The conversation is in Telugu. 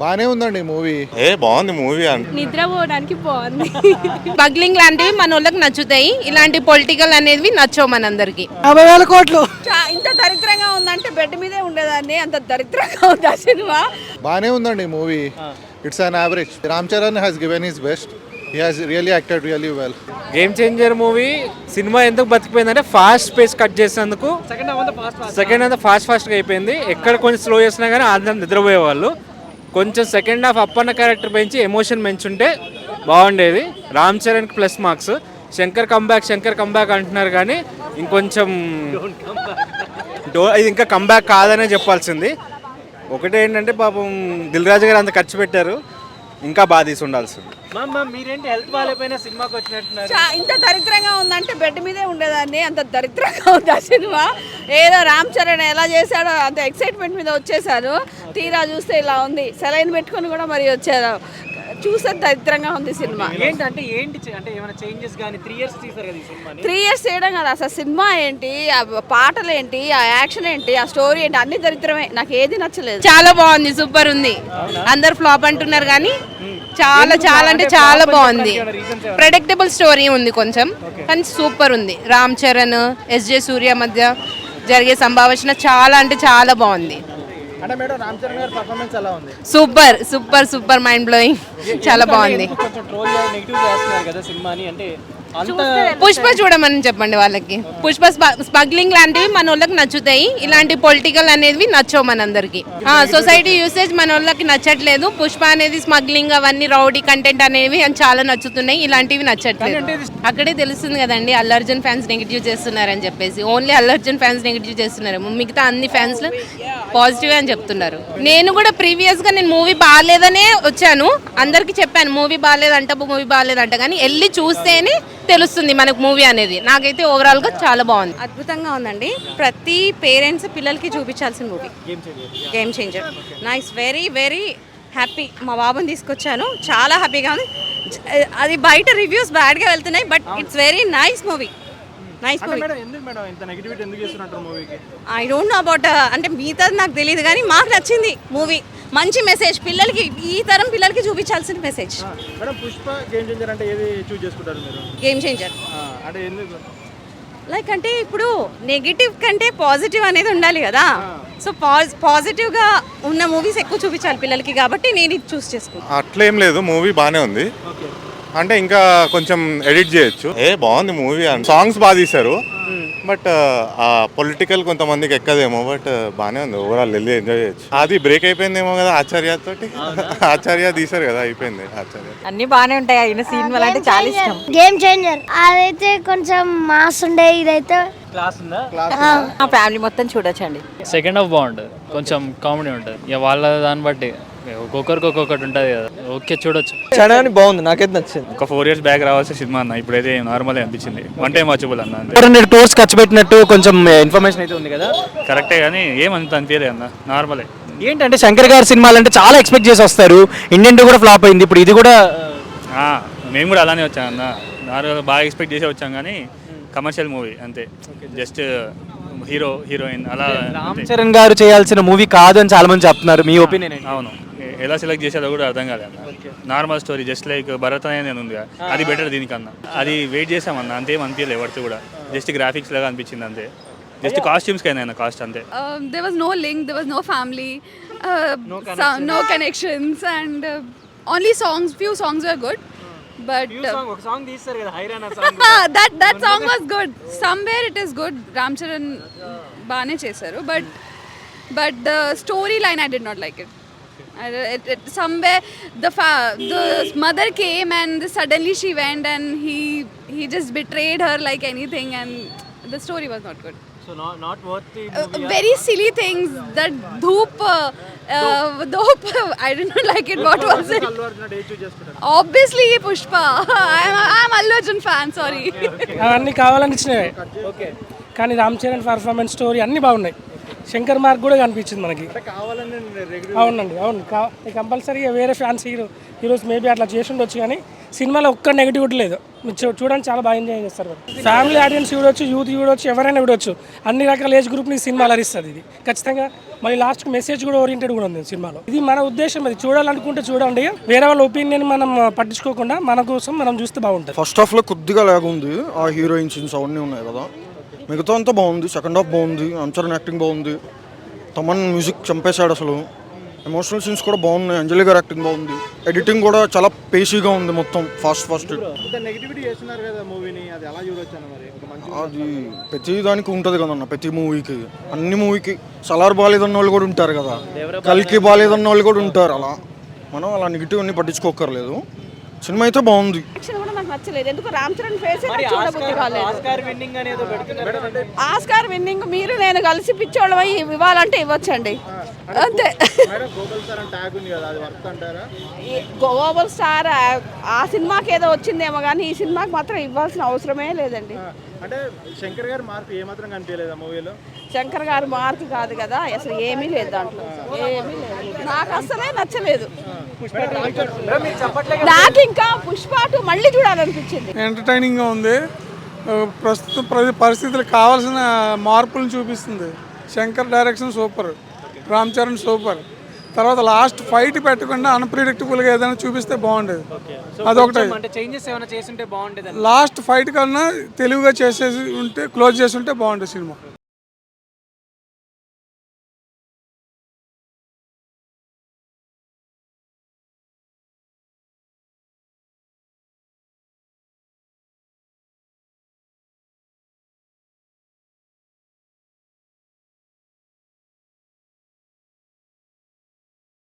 బానే ఉందండి మూవీ. బాగుంది మూవీ. నిద్రపోవడానికి బాగుంది. బగ్లింగ్ లాంటివి మన వాళ్ళకి నచ్చుతాయి, ఇలాంటి పొలిటికల్ అనేవి నచ్చవు మనందరికి. 50,000 కోట్లు. ఇంత దరిద్రంగా ఉందంటే బెడ్ మీదే ఉండేదాన్ని, అంత దరిద్రంగా ఉంది ఆ సినిమా. బానే ఉందండి movie. It's an average. Ram Charan has given his best. He has really acted really well. Game changer movie. Cinema ఎందుకు బతికిపోయిందంటే ఫాస్ట్ పేస్ కట్ చేసినందుకు. సెకండ్ అంతా ఫాస్ట్గా అయిపోయింది. ఎక్కడ కొంచెం స్లో చేసినా కానీ అందరం నిద్రపోయేవాళ్ళు. కొంచెం సెకండ్ హాఫ్ అప్పన్న క్యారెక్టర్ పెంచి ఎమోషన్ పెంచుంటే బాగుండేది. రామ్ చరణ్కి ప్లస్ మార్క్స్. శంకర్ కంబ్యాక్ అంటున్నారు కానీ ఇంకొంచెం ఇది ఇంకా కంబ్యాక్ కాదనే చెప్పాల్సింది. ఒకటి ఏంటంటే పాపం దిల్ రాజు గారు అంత ఖర్చు పెట్టారు, ఇంకా బాగా తీసి ఉండాల్సింది. మీరేంటి హెల్త్ బాగాలేకపోయినా సినిమాకి వచ్చినట్టున్నారు? ఇంత దరిద్రంగా ఉందంటే బెడ్ మీదే ఉండేదాన్ని, అంత దరిద్రంగా ఉంది ఆ సినిమా. ఏదో రామ్ చరణ్ ఎలా చేశాడో అంత ఎక్సైట్మెంట్ మీద వచ్చేసారు. తీరా చూస్తే ఇలా ఉంది. సెలైన్ పెట్టుకొని కూడా మరి వచ్చారు. చూస్తే దరిద్రంగా ఉంది సినిమా. ఏంటంటే ఏమైనా చేంజెస్ కానీ 3 years తీశారు కదా ఈ సినిమాని. 3 years చేయడం కదా అసలు. సినిమా ఏంటి, ఆ పాటలు ఏంటి, ఆ యాక్షన్ ఏంటి, ఆ స్టోరీ ఏంటి, అన్ని దరిద్రమే. నాకు ఏది నచ్చలేదు. చాలా బాగుంది, సూపర్ ఉంది. అందరు ఫ్లాప్ అంటున్నారు కానీ చాలా చాలా అంటే చాలా బాగుంది. ప్రెడిక్టబుల్ స్టోరీ ఉంది కొంచెం, కానీ సూపర్ ఉంది. రామ్ చరణ్ ఎస్జే సూర్య మధ్య జరిగే సంభాషణ చాలా అంటే చాలా బాగుంది. అంటే మేడం రామ్ చరణ్ గారి పర్ఫార్మెన్స్ ఎలా ఉంది? Super super super mind blowing. చాలా బాగుంది. కొంచెం ట్రోల్ నెగటివ్ చేస్తున్నారు కదా సినిమాని, అంటే పుష్ప చూడమని చెప్పండి వాళ్ళకి. పుష్ప స్మగ్లింగ్ లాంటివి మన వాళ్ళకి నచ్చుతాయి, ఇలాంటి పొలిటికల్ అనేవి నచ్చవు మనందరికి. సొసైటీ యూసేజ్ మన వాళ్ళకి నచ్చట్లేదు. పుష్ప అనేది స్మగ్లింగ్ అవన్నీ రౌడీ కంటెంట్ అనేవి చాలా నచ్చుతున్నాయి, ఇలాంటివి నచ్చట్లేదు. అక్కడే తెలుస్తుంది కదండి అల్లు అర్జున్ ఫ్యాన్స్ నెగిటివ్ చేస్తున్నారని చెప్పేసి. Only Allu Arjun fans negative చేస్తున్నారు, మిగతా అన్ని ఫ్యాన్స్ పాజిటివ్ అని చెప్తున్నారు. నేను కూడా ప్రీవియస్ గా నేను మూవీ బాగాలేదనే వచ్చాను, అందరికి చెప్పాను మూవీ బాగాలేదంట కానీ వెళ్ళి చూస్తేనే తెలుస్తుంది మనకు మూవీ అనేది. నాకైతే ఓవరాల్ గా చాలా బాగుంది, అద్భుతంగా ఉందండి. ప్రతి పేరెంట్స్ పిల్లలకి చూపించాల్సిన movie game changer. Nice, very very happy. మా బాబుని తీసుకొచ్చాను, చాలా హ్యాపీగా ఉంది. అది బయట రివ్యూస్ బ్యాడ్గా వెళ్తున్నాయి, but it's very nice movie. Nice movie. I don't know about, అంటే మిగతా నాకు తెలియదు కానీ మాకు నచ్చింది మూవీ. మంచి మెసేజ్, పిల్లలకి ఈ తరం పిల్లలకి చూపించాల్సిన మెసేజ్. పుష్ప గేమ్ చేంజర్ అంటే ఏది చూస్ చేసుకుంటారు మీరు? గేమ్ చేంజర్ అంటే ఎందుకు? లైక్ అంటే ఇప్పుడు నెగిటివ్ కంటే పాజిటివ్ అనేది ఉండాలి కదా. సో పాజిటివ్గా ఉన్న మూవీస్ ఎక్కువ చూపించాలి పిల్లలకి, కాబట్టి నేను ఇది చూస్ చేసుకున్నాను. అట్లేం లేదు, మూవీ బాగానే ఉంది. అంటే ఇంకా కొంచెం ఎడిట్ చేయొచ్చు. బాగుంది మూవీ. సాంగ్స్ బాగా తీశారు, బట్ ఆ పొలిటికల్ కొంతమందికి ఎక్కదేమో, బట్ బాగానే ఉంది. ఓవరాల్ వెళ్ళి ఎంజాయ్ చేయొచ్చు. అది బ్రేక్ అయిపోయిందేమో కదా ఆచార్య తోటి. ఆచార్య తీశారు కదా, అయిపోయింది ఆచార్య. అన్ని బాగానే ఉంటాయి. ఆయన సినిమాలు అంటే చాలా ఇష్టం. గేమ్ చేంజర్ అదైతే కొంచెం మాస్ ఉండే, ఇదైతే క్లాస్ ఉందా? మా ఫ్యామిలీ మొత్తం చూడొచ్చండి. సెకండ్ హాఫ్ బాగుంటుంది, కొంచెం కామెడీ ఉంటుంది. ఇక వాళ్ళ దాన్ని బట్టి ఒక్కొక్కరికి ఒక్కొక్కటి ఉంటుంది కదా. ఓకే, చూడొచ్చు. చరణ్ బాగుంది, నాకైతే నచ్చింది. ఒక 4 years బ్యాక్ రావాల్సిన సినిమా అన్న, ఇప్పుడైతే నార్మల్ అనిపించింది. వన్ టైం వాచబుల్ అన్న. 400 crores ఖర్చు పెట్టినట్టు కొంచెం ఇన్ఫర్మేషన్ అయితే ఉంది కదా. కరెక్టే కానీ ఏమంత అనిపించలేదు అన్న, నార్మలే. ఏంటంటే శంకర్ గారి సినిమాలు అంటే చాలా ఎక్స్పెక్ట్ చేసి వస్తారు. ఇండియన్ కూడా ఫ్లాప్ అయింది, ఇప్పుడు ఇది కూడా. మేము కూడా అలానే వచ్చాం అన్న, నార్మల్ బాగా ఎక్స్పెక్ట్ చేసే వచ్చాం కానీ కమర్షియల్ మూవీ అంతే. జస్ట్ హీరో హీరోయిన్ అలా. రామ్ చరణ్ గారు చేయాల్సిన మూవీ కాదు అని చాలా మంది చెప్తున్నారు, మీ ఒపీనియన్? అవును, ఎలా సెలెక్ట్ చేసేదో కూడా అర్థం కాలేదు అన్న. Normal story just like Bharat అనేది ఉంది, అది బెటర్ దీనికన్నా. అది వెయిట్ చేసామన్నా, అంతేం అనిపించలేదు ఎవరితో కూడా. జస్ట్ గ్రాఫిక్స్ లాగా అనిపించింది అంతే. జస్ట్ కాస్ట్యూమ్స్ కైనా కాస్ట్ అంతే. There was no link, there was no family, no connections, and only songs. Few songs were good, but ఒక సాంగ్ తీస్తారు కదా, హైరానా song. that song was good. Somewhere it is good. Ram Charan baane chesaru, but the storyline I did not like it. Somewhere the mother came and suddenly she went and he just betrayed her like anything, and the story was not good. So not worth the movie. Very silly things. That dhoop, I did not like it. What was it? Obviously Pushpa. I'm Allu Arjun fan. Sorry. అవన్నీ కావాలనిచ్చినవే, ఓకే. కానీ రామ్ చరణ్ పర్ఫార్మెన్స్, స్టోరీ అన్నీ బాగున్నాయి. శంకర్ మార్క్ కూడా కనిపించింది మనకి. అవునండి, అవును. కంపల్సరీగా వేరే ఫ్యాన్స్ హీరోస్ మేబీ అట్లా చేసి ఉండొచ్చు, కానీ సినిమాలో ఒక్క నెగిటివ్ లేదు. మీరు చూడడానికి చాలా బాగా ఎంజాయ్ చేస్తారు. ఫ్యామిలీ ఆడియన్స్ చూడొచ్చు, యూత్ చూడొచ్చు, ఎవరైనా చూడొచ్చు. అన్ని రకాల ఏజ్ గ్రూప్ని సినిమా అలరిస్తుంది ఇది ఖచ్చితంగా. మళ్ళీ లాస్ట్కి మెసేజ్ కూడా ఓరియంటెడ్ కూడా ఉంది సినిమాలో. ఇది మన ఉద్దేశం, అది చూడాలనుకుంటే చూడండి. వేరే వాళ్ళ ఒపీనియన్ మనం పట్టించుకోకుండా మన కోసం మనం చూస్తే బాగుంటుంది. ఫస్ట్ హాఫ్లో కొద్దిగా లాగుంది, ఆ హీరోయిన్ సీన్స్ అవన్నీ ఉన్నాయి కదా. మిగతా అంతా బాగుంది. సెకండ్ హాఫ్ బాగుంది, రామ్చరణ్ యాక్టింగ్ బాగుంది, తమన్ మ్యూజిక్ చంపేశాడు అసలు. ఎమోషనల్ సీన్స్ కూడా బాగున్నాయి, అంజలి గారు యాక్టింగ్ బాగుంది, ఎడిటింగ్ కూడా చాలా పేసీగా ఉంది, మొత్తం ఫాస్ట్. అది ప్రతి దానికి ఉంటుంది కదన్న, ప్రతి మూవీకి, అన్ని మూవీకి. సలార్ బాలేదన్న వాళ్ళు కూడా ఉంటారు కదా, కల్కి బాలేదన్న వాళ్ళు కూడా ఉంటారు. అలా మనం అలా నెగిటివ్ అన్ని పట్టించుకోకర్లేదు. సినిమా అయితే బాగుంది. నాకు నచ్చలేదు, ఎందుకు Ram Charan face Oscar winning మీరు నేను కలిసి పిచ్చోళ్ళమై ఇవ్వాలంటే ఇవ్వచ్చండి, అంతే. గ్లోబల్ స్టార్ ఆ సినిమాకి ఏదో వచ్చిందేమో కానీ ఈ సినిమాకి మాత్రం ఇవ్వాల్సిన అవసరమే లేదండి. అంటే శంకర్ గారి మార్క్ ఏమాత్రం కనిపించలేదా మూవీలో? శంకర్ గారి మార్క్ కాదు కదా, అసలు ఏమీ లేదు దాంట్లో, ఏమీ లేదు. నాకు అసలే నచ్చలేదు. నాకు ఇంకా పుష్ప 2 మళ్ళీ చూడాలనిపించింది. ఎంటర్టైనింగ్గా ఉంది. ప్రస్తుత పరిస్థితులకు కావాల్సిన మార్పులను చూపిస్తుంది. Shankar direction super, Ram Charan super. తర్వాత లాస్ట్ ఫైట్ పెట్టకుండా అన్ప్రిడిక్టబుల్గా ఏదైనా చూపిస్తే బాగుండేది. అదొకటి. లాస్ట్ ఫైట్ కన్నా తెలివిగా చేసేసి ఉంటే, క్లోజ్ చేసి ఉంటే బాగుండేది సినిమా.